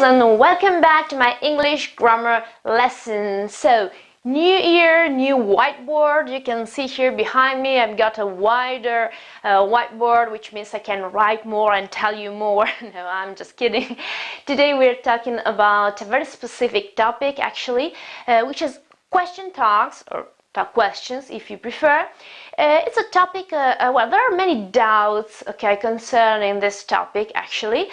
and welcome back to my English grammar lesson. So, new year, new whiteboard. You can see here behind me I've got a wider whiteboard, which means I can write more and tell you more. No, I'm just kidding. Today we're talking about a very specific topic actually, which is question tags, or tag questions if you prefer. It's a topic, well, there are many doubts, concerning this topic actually.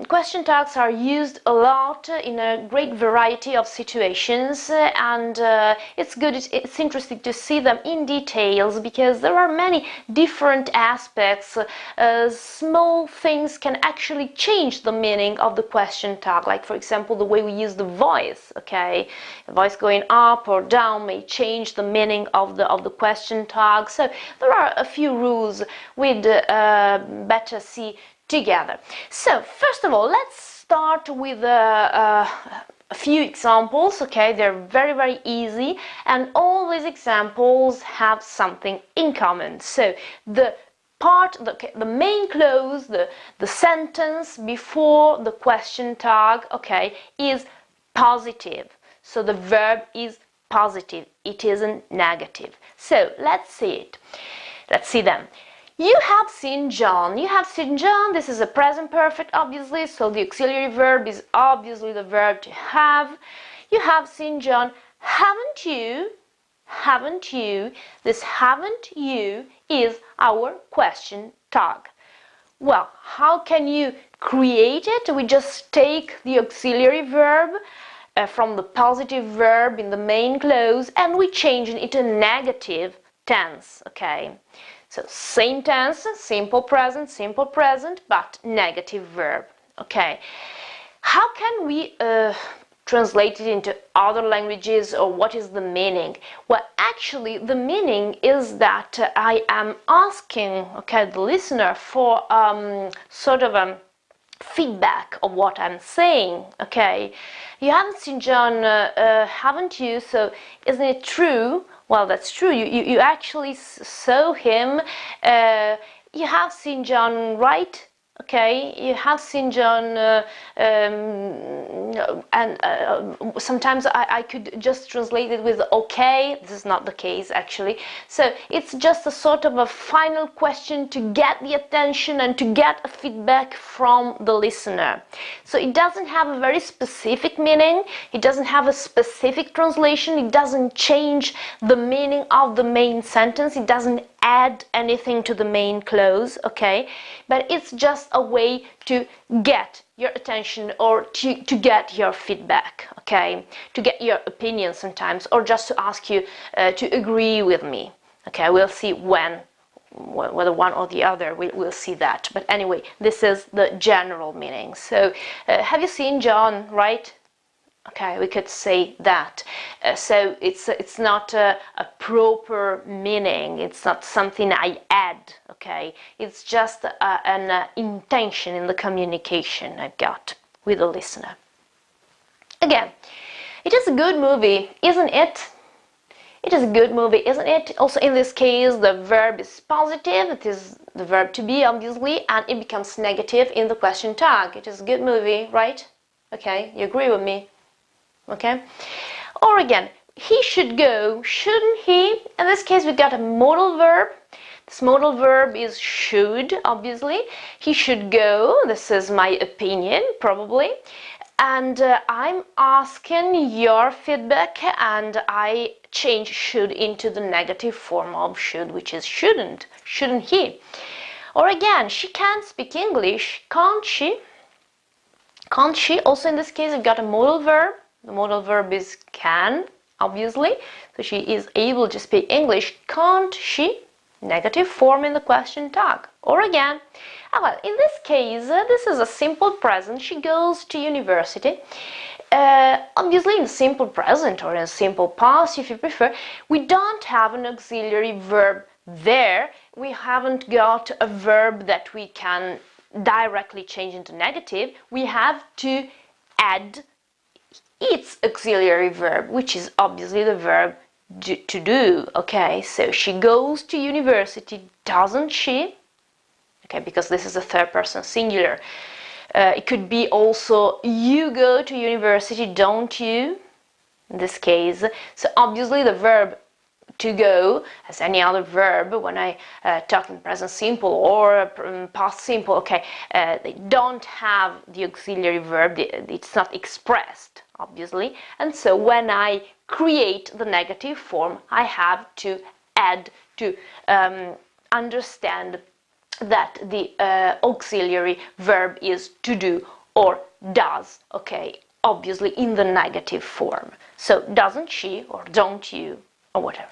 Question tags are used a lot in a great variety of situations, and it's interesting to see them in details because there are many different aspects. Small things can actually change the meaning of the question tag, like for example the way we use the voice, the voice going up or down may change the meaning of the question tag. So there are a few rules we'd better see together. So first of all, let's start with a few examples. They're very easy, and all these examples have something in common. So the main clause, the sentence before the question tag, is positive. So the verb is positive, it isn't negative. So let's see it. Let's see them. You have seen John. You have seen John. This is a present perfect, obviously, so the auxiliary verb is obviously the verb to have. You have seen John. Haven't you? Haven't you? This haven't you is our question tag. Well, how can you create it? We just take the auxiliary verb from the positive verb in the main clause and we change it into negative tense, So same tense, simple present, but negative verb, How can we translate it into other languages, or what is the meaning? Well, actually the meaning is that I am asking, the listener for sort of a feedback of what I'm saying, You haven't seen John, haven't you? So isn't it true? Well, that's true. You actually saw him. You have seen John, right? You have seen John, and sometimes I could just translate it with okay. This is not the case actually. So it's just a sort of a final question to get the attention and to get a feedback from the listener. So it doesn't have a very specific meaning. It doesn't have a specific translation. It doesn't change the meaning of the main sentence. It doesn't add anything to the main clause, but it's just a way to get your attention, or to get your feedback, to get your opinion sometimes, or just to ask you to agree with me, we'll see whether one or the other, we'll see that, but anyway, this is the general meaning. So have you seen John, right? We could say that. So it's not a proper meaning. It's not something I add. It's just an intention in the communication I've got with the listener. Again, it is a good movie, isn't it? It is a good movie, isn't it? Also, in this case, the verb is positive. It is the verb to be, obviously, and it becomes negative in the question tag. It is a good movie, right? You agree with me? Or again, he should go, shouldn't he? In this case, we got a modal verb. This modal verb is should, obviously. He should go. This is my opinion, probably. And I'm asking your feedback, and I change should into the negative form of should, which is shouldn't. Shouldn't he? Or again, she can't speak English, can't she? Can't she? Also, in this case, we've got a modal verb. The modal verb is can, obviously. So she is able to speak English, can't she? Negative form in the question tag. Or again, well, in this case, this is a simple present. She goes to university. Obviously, in simple present or in simple past, if you prefer, we don't have an auxiliary verb there. We haven't got a verb that we can directly change into negative. We have to add its auxiliary verb, which is obviously the verb to do, So she goes to university, doesn't she? Because this is a third person singular. It could be also you go to university, don't you? In this case, so obviously the verb to go, as any other verb, when I talk in present simple or past simple, okay, they don't have the auxiliary verb, it's not expressed, obviously, and so when I create the negative form, I have to add to understand that the auxiliary verb is to do or does, okay, obviously in the negative form. So doesn't she or don't you or whatever.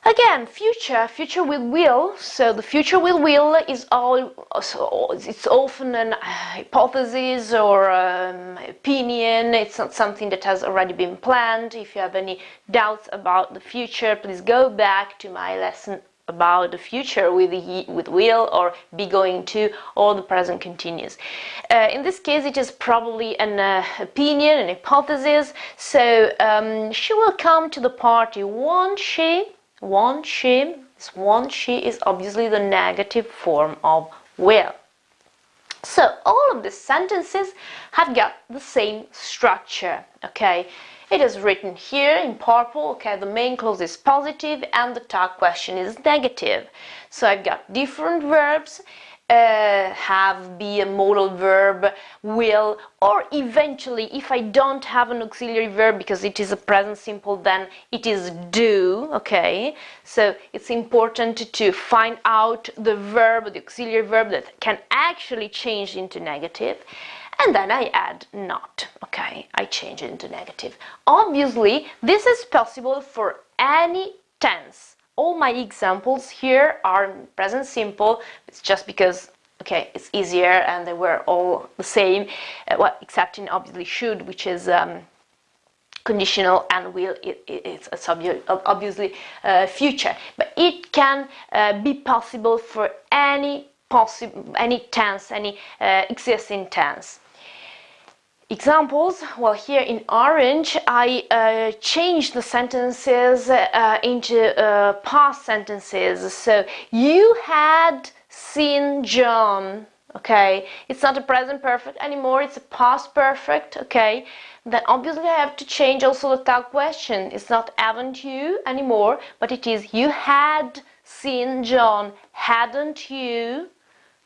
Again, future with will. So the future with will is it's often an hypothesis or opinion. It's not something that has already been planned. If you have any doubts about the future, please go back to my lesson about the future with will or be going to, or the present continuous. In this case, it is probably an opinion, an hypothesis. So she will come to the party, won't she? Won't she? This won't she is obviously the negative form of will. So all of these sentences have got the same structure, okay? It is written here in purple, okay, the main clause is positive and the tag question is negative. So I've got different verbs, have, be a modal verb, will, or eventually if I don't have an auxiliary verb because it is a present simple, then it is do, okay? So it's important to find out the verb, the auxiliary verb that can actually change into negative. And then I add not, okay? I change it into negative. Obviously, this is possible for any tense. All my examples here are present simple. It's just because, okay, it's easier and they were all the same, well, except in obviously should, which is conditional, and will, it's obviously future. But it can be possible for any tense, any existing tense. Examples, well, here in orange I changed the sentences into past sentences. So you had seen John, okay? It's not a present perfect anymore, it's a past perfect, okay? Then obviously I have to change also the tag question. It's not haven't you anymore, but it is you had seen John, hadn't you?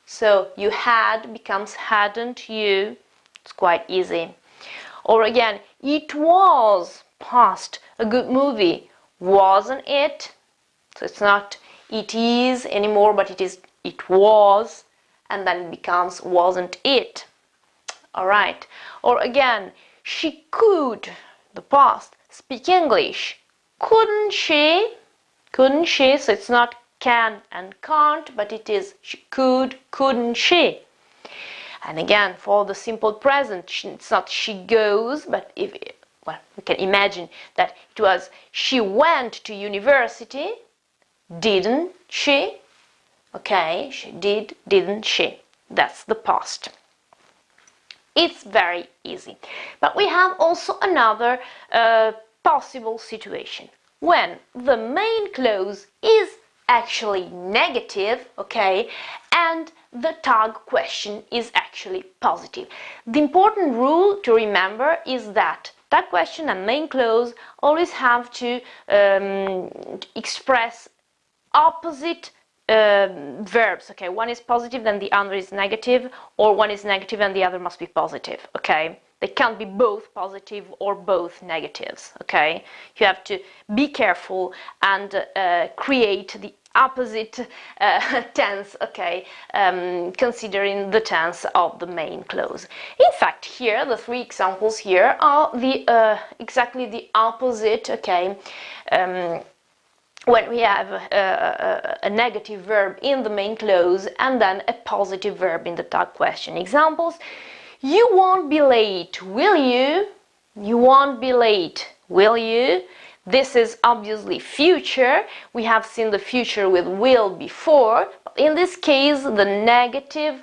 So you had becomes hadn't you. It's quite easy. Or again, it was past a good movie, wasn't it? So it's not it is anymore, but it was, and then it becomes wasn't it. All right. Or again, she could, the past, speak English, couldn't she? Couldn't she? So it's not can and can't, but it is she could, couldn't she? And again, for the simple present, it's not she goes, but well, we can imagine that it was she went to university, didn't she? Okay, she did, didn't she? That's the past. It's very easy. But we have also another possible situation when the main clause is actually negative, okay, and the tag question is actually positive. The important rule to remember is that tag question and main clause always have to express opposite verbs, okay? One is positive, then the other is negative, or one is negative and the other must be positive, okay? They can't be both positive or both negatives, okay? You have to be careful and create the opposite tense, okay, considering the tense of the main clause. In fact, here, the three examples here are the exactly the opposite, okay? When we have a negative verb in the main clause and then a positive verb in the tag question. Examples: you won't be late, will you? You won't be late, will you? This is obviously future. We have seen the future with will before. In this case, the negative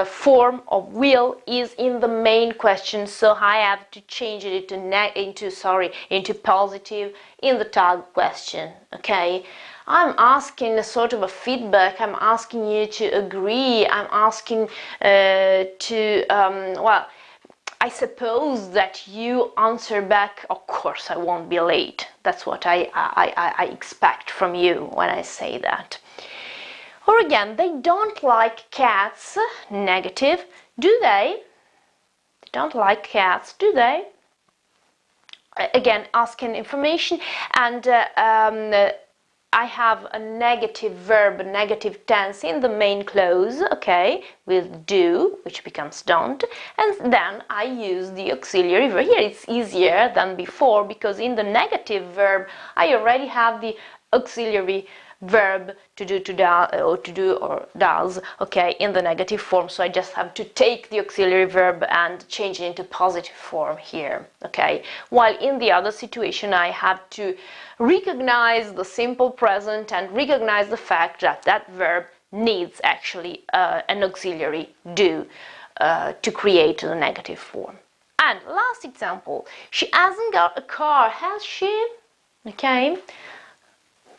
form of will is in the main question, so I have to change it into positive in the tag question, okay? I'm asking a sort of a feedback. I'm asking you to agree. I'm asking well, I suppose that you answer back, of course I won't be late. That's what I expect from you when I say that. Or again, they don't like cats, negative, do they? They don't like cats, do they? Again, asking information, and I have a negative verb, a negative tense in the main clause, okay, with do, which becomes don't, and then I use the auxiliary verb. Here it's easier than before because in the negative verb I already have the auxiliary verb to do, or does, okay, in the negative form, so I just have to take the auxiliary verb and change it into positive form here, okay, while in the other situation I have to recognize the simple present and recognize the fact that that verb needs actually an auxiliary do to create the negative form. And last example, she hasn't got a car, has she? Okay,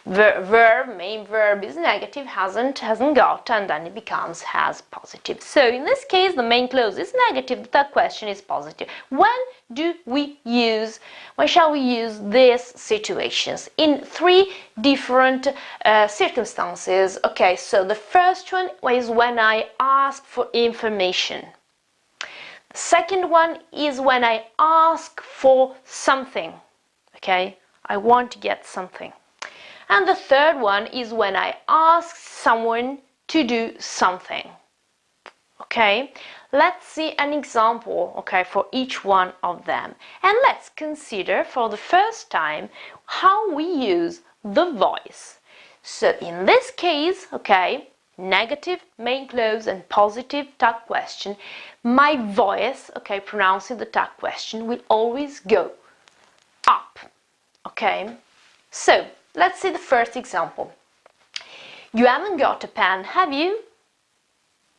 verb, main verb is negative, hasn't got, and then it becomes has positive. So in this case the main clause is negative, the third question is positive. When shall we use these situations? In three different circumstances. Okay, so the first one is when I ask for information. The second one is when I ask for something. Okay, I want to get something. And the third one is when I ask someone to do something. Okay, let's see an example, okay, for each one of them. And let's consider for the first time how we use the voice. So in this case, okay, negative main clause and positive tag question, my voice, okay, pronouncing the tag question will always go up. Okay, so let's see the first example. You haven't got a pen, have you?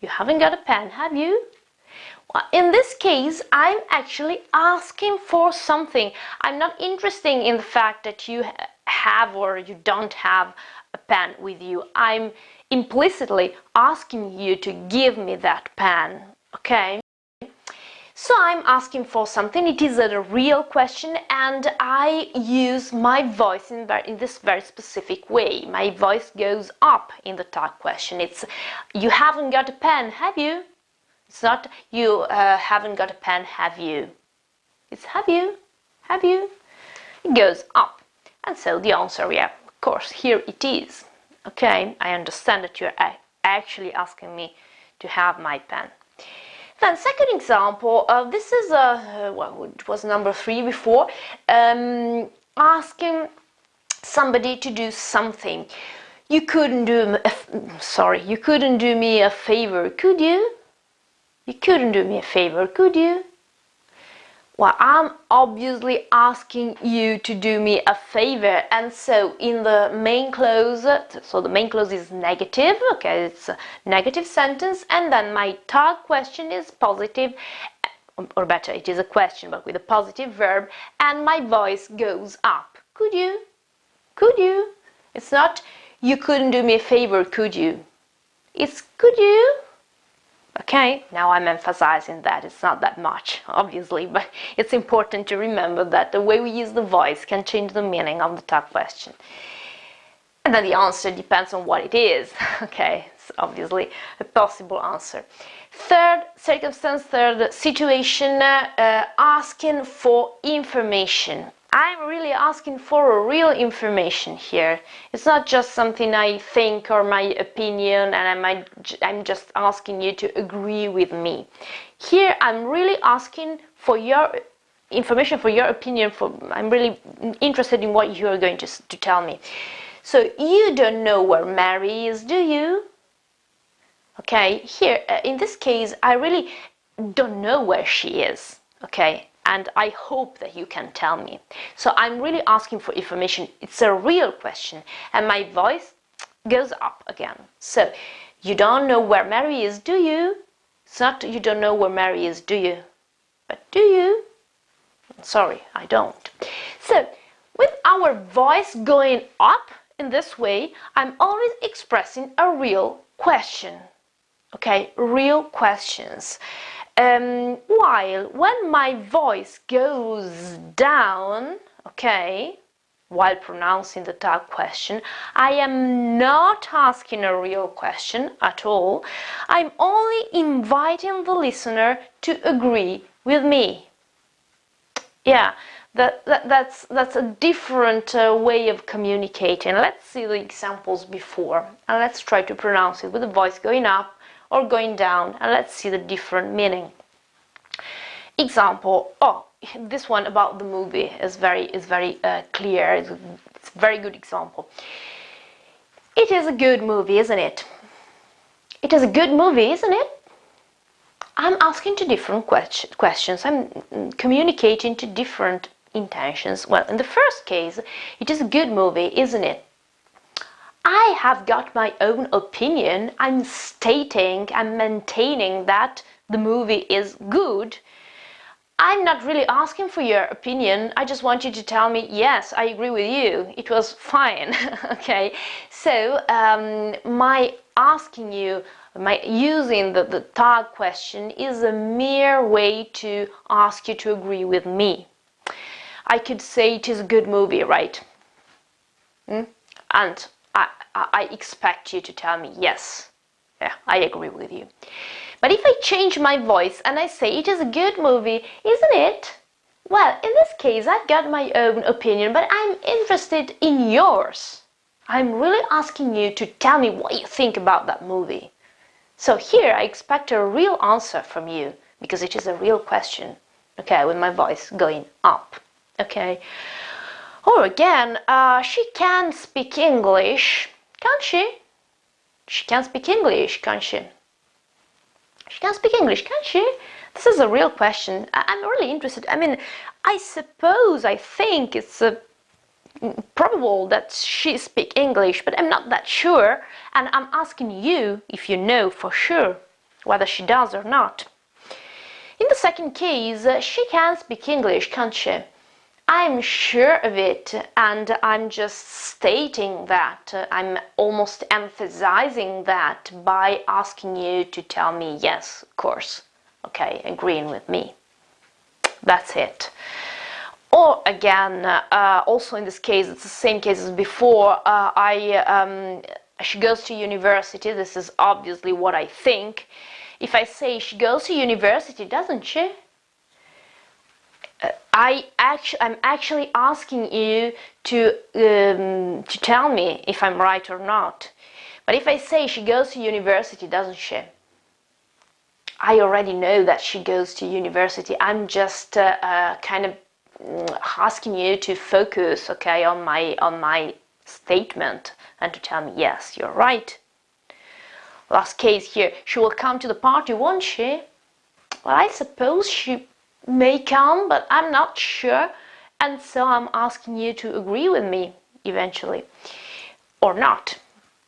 You haven't got a pen, have you? Well, in this case, I'm actually asking for something. I'm not interested in the fact that you have or you don't have a pen with you. I'm implicitly asking you to give me that pen, okay? So I'm asking for something, it is a real question, and I use my voice in this very specific way. My voice goes up in the tag question. It's, you haven't got a pen, have you? It's not, you haven't got a pen, have you? It's have you? Have you? It goes up. And so the answer, yeah, of course, here it is. Okay, I understand that you're actually asking me to have my pen. Then second example, this is well, it was number 3 before, asking somebody to do something. You couldn't do you couldn't do me a favor, could you? You couldn't do me a favor, could you? Well, I'm obviously asking you to do me a favor, and so in the main clause, so the main clause is negative, okay, it's a negative sentence, and then my tag question is positive, or better, it is a question but with a positive verb, and my voice goes up. Could you? Could you? It's not, you couldn't do me a favor, could you? It's, could you? Okay, now I'm emphasizing that it's not that much, obviously, but it's important to remember that the way we use the voice can change the meaning of the tag question. And then the answer depends on what it is. Okay, it's obviously a possible answer. Third circumstance, third situation, asking for information. I'm really asking for a real information here. It's not just something I think or my opinion, and I'm just asking you to agree with me. Here I'm really asking for your information, for your opinion. I'm really interested in what you are going to tell me. So you don't know where Mary is, do you? Okay, here in this case I really don't know where she is. Okay, and I hope that you can tell me. So I'm really asking for information. It's a real question, and my voice goes up again. So, you don't know where Mary is, do you? It's not you don't know where Mary is, do you? But do you? Sorry, I don't. So, with our voice going up, in this way, I'm always expressing a real question. Okay, real questions. While when my voice goes down, okay, while pronouncing the tag question, I am not asking a real question at all. I'm only inviting the listener to agree with me. Yeah, that's a different way of communicating. Let's see the examples before, and let's try to pronounce it with the voice going up or going down, and let's see the different meaning. Example, this one about the movie is very clear. It's a very good example. It is a good movie, isn't it? It is a good movie, isn't it? I'm asking to different questions. I'm communicating to different intentions. Well, in the first case, it is a good movie, isn't it? I have got my own opinion. I'm maintaining that the movie is good. I'm not really asking for your opinion. I just want you to tell me, yes, I agree with you. It was fine. Okay. So, my asking you, my using the tag question is a mere way to ask you to agree with me. I could say it is a good movie, right? And I expect you to tell me, yes, yeah, I agree with you. But if I change my voice and I say it is a good movie, isn't it? Well, in this case, I've got my own opinion, but I'm interested in yours. I'm really asking you to tell me what you think about that movie. So here I expect a real answer from you, because it is a real question, okay, with my voice going up, okay? Or again, she can speak English, can't she? She can speak English, can't she? She can speak English, can't she? This is a real question. I'm really interested. I mean, I think it's probable that she speaks English, but I'm not that sure. And I'm asking you if you know for sure whether she does or not. In the second case, she can speak English, can't she? I'm sure of it, and I'm just stating that. I'm almost emphasizing that by asking you to tell me, yes, of course, okay, agreeing with me. That's it. Or again, also in this case, it's the same case as before. She goes to university. This is obviously what I think. If I say she goes to university, doesn't she? I'm actually asking you to tell me if I'm right or not. But if I say she goes to university, doesn't she? I already know that she goes to university. I'm just kind of asking you to focus, okay, on my statement and to tell me, yes, you're right. Last case here, she will come to the party, won't she? Well, I suppose she may come, but I'm not sure, and so I'm asking you to agree with me eventually, or not.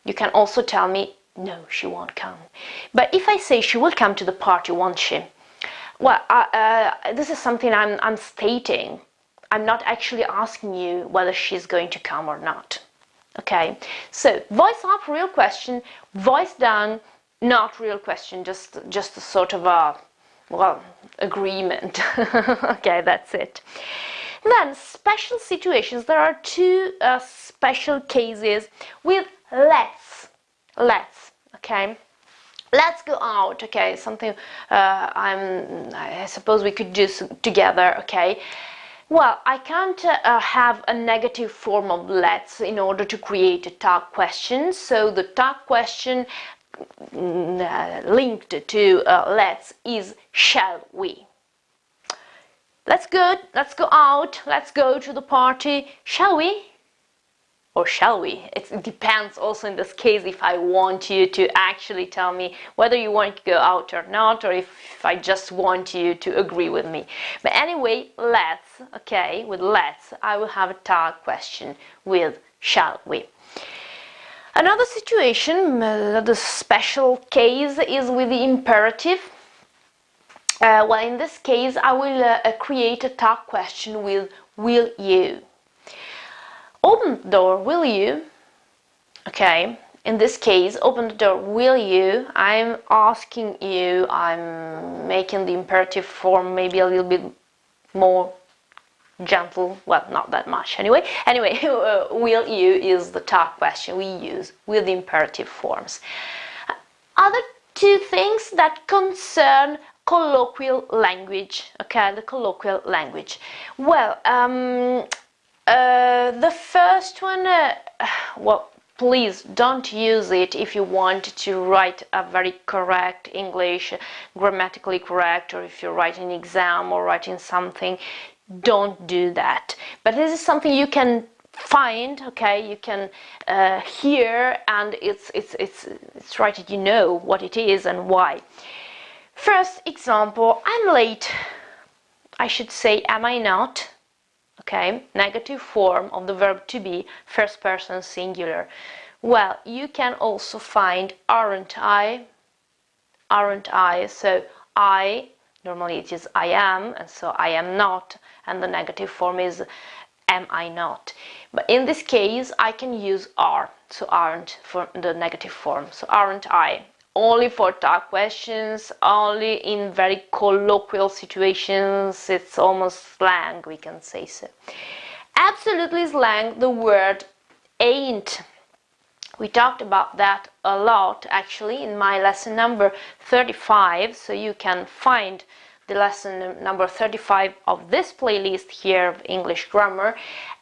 You can also tell me, no, she won't come. But if I say she will come to the party, won't she? Well, this is something I'm stating. I'm not actually asking you whether she's going to come or not. Okay, so voice up, real question, voice down, not real question, just a sort of a, well, agreement. Okay, that's it. Then special situations. There are two special cases with let's. Okay, let's go out. Okay, something I suppose we could do together. Okay. Well, I can't have a negative form of let's in order to create a tag question. So the tag question linked to let's is shall we. Let's go out, let's go to the party, shall we? Or shall we? It depends also in this case if I want you to actually tell me whether you want to go out or not, or if I just want you to agree with me. But anyway, let's, okay, with let's, I will have a tag question with shall we. Another situation, the special case is with the imperative. Well, in this case, I will create a tag question with will you. Open the door, will you? Okay, in this case, open the door, will you? I'm asking you, I'm making the imperative form maybe a little bit more gentle, well, not that much anyway. Anyway, will you is the talk question we use with the imperative forms. Other two things that concern colloquial language, okay, the colloquial language. Well, the first one, well, please don't use it if you want to write a very correct English, grammatically correct, or if you're writing an exam or writing something, don't do that. But this is something you can find, okay, you can hear, and it's right that you know what it is and why. First example, I'm late. I should say, am I not? Okay, negative form of the verb to be, first person singular. Well, you can also find aren't I, so I, normally it is I am, and so I am not, and the negative form is am I not. But in this case I can use are, so aren't for the negative form, so aren't I. Only for talk questions, only in very colloquial situations, it's almost slang, we can say so. Absolutely slang, the word ain't. We talked about that a lot actually in my lesson number 35, so you can find the lesson number 35 of this playlist here of English grammar,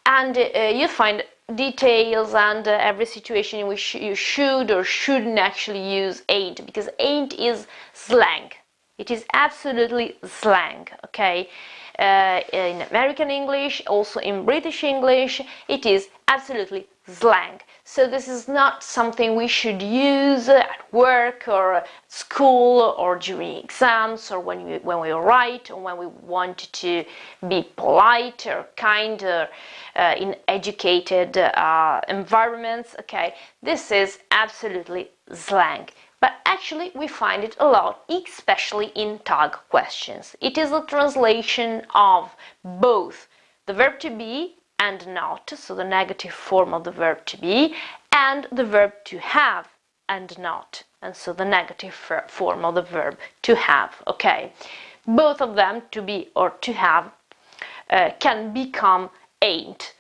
and you find details and every situation in which you should or shouldn't actually use ain't, because ain't is slang. It is absolutely slang, okay? In American English, also in British English, it is absolutely slang. So this is not something we should use at work or at school or during exams or when we write or when we want to be polite or kind in educated environments. Okay, this is absolutely slang. But actually we find it a lot, especially in tag questions. It is a translation of both the verb to be and not, so the negative form of the verb to be, and the verb to have and not, and so the negative form of the verb to have, okay? Both of them, to be or to have, can become ain't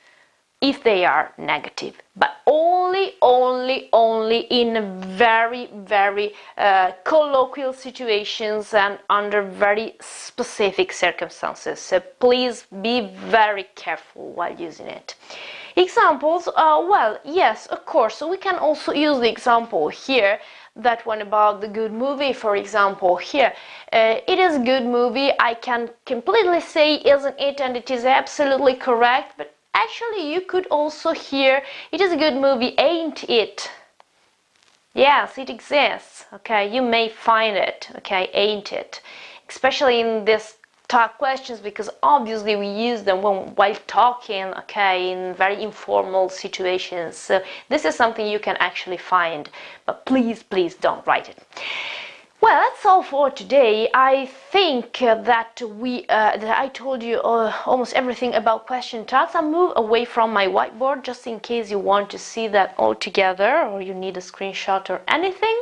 if they are negative, but only in very colloquial situations and under very specific circumstances, so please be very careful while using it. Examples, well, yes, of course, so we can also use the example here, that one about the good movie, for example. Here, it is a good movie, I can completely say isn't it, and it is absolutely correct, but actually you could also hear it is a good movie, ain't it? Yes, it exists, okay, you may find it, okay, ain't it? Especially in this talk questions, because obviously we use them while talking, okay, in very informal situations. So this is something you can actually find, but please don't write it. Well, that's all for today. I think that I told you almost everything about question tags. I'll move away from my whiteboard just in case you want to see that all together or you need a screenshot or anything.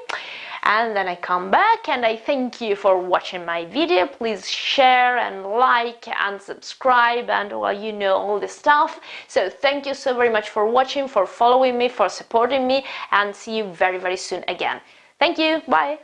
And then I come back and I thank you for watching my video. Please share and like and subscribe and, well, you know, all this stuff. So thank you so very much for watching, for following me, for supporting me, and see you very soon again. Thank you. Bye.